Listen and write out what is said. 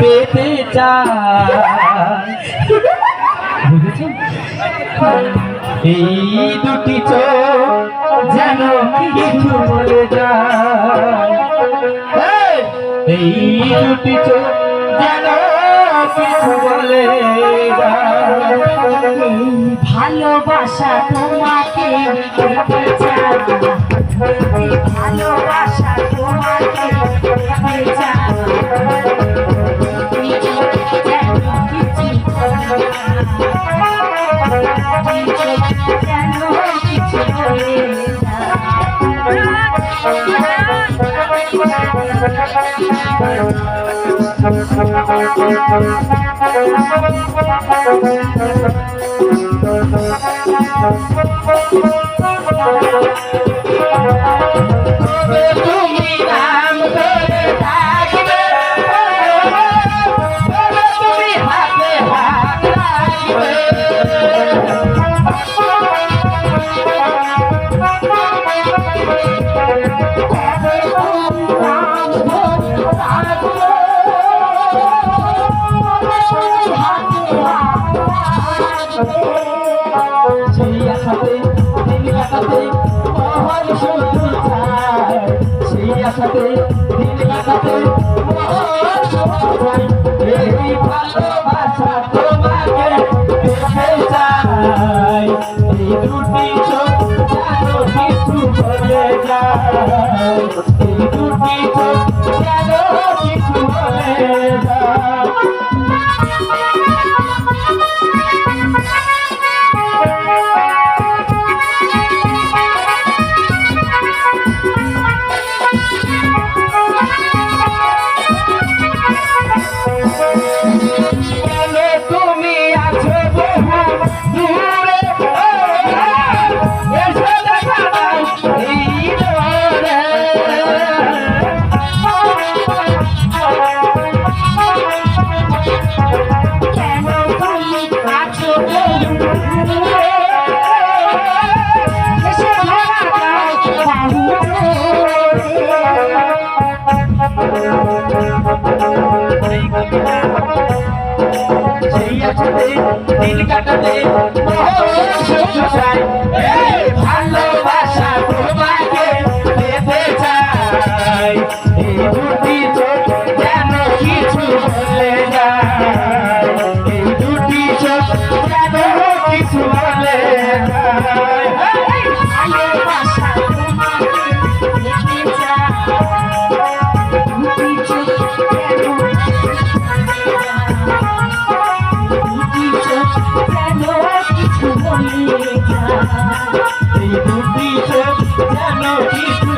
পেতে চায়। বুঝেছেন? এই দুটি চোখ যেন কিছু বলে যায়, এই দুটি চোখ যেন কিছু বলে যায়। ভালোবাসা তোমাকে পেতে চাই, ভালোবাসা তোমাকে পেতে চাই। তুমি নাম ধরে ডাকবে, তুমি হাতে হাত রাখবে, সেই আশাতে দিন কাটাতে মহান শুধু চায়, সেই আশাতে দিন কাটাতে মহান শুধু চায়। এই ভালোবাসা তোমাকে পেতে চাই, এই দুটি চোখ যেন কিছু বলে যায়, এই দুটি চোখ যেন কিছু বলে যায়। তুমি আছো বহু দূরে, এসে দেখা দাও এই দরে, কেন তুমি আছো বহু দূরে, এসে ধরা দাও বাহু সেই আশাতে দিন কাটাতে মহান শুধু চাই। এই ভালোবাসা তোমাকে পেতে চাই, এই দুটি চোখ যেন কিছু বলে যায়, এই দুটি চোখ যেন কিছু বলে যায়। ভালোবাসা তোমাকে পেতে চাই, দুটি চোখ যেন এই দুটি চোখ যেন কিছু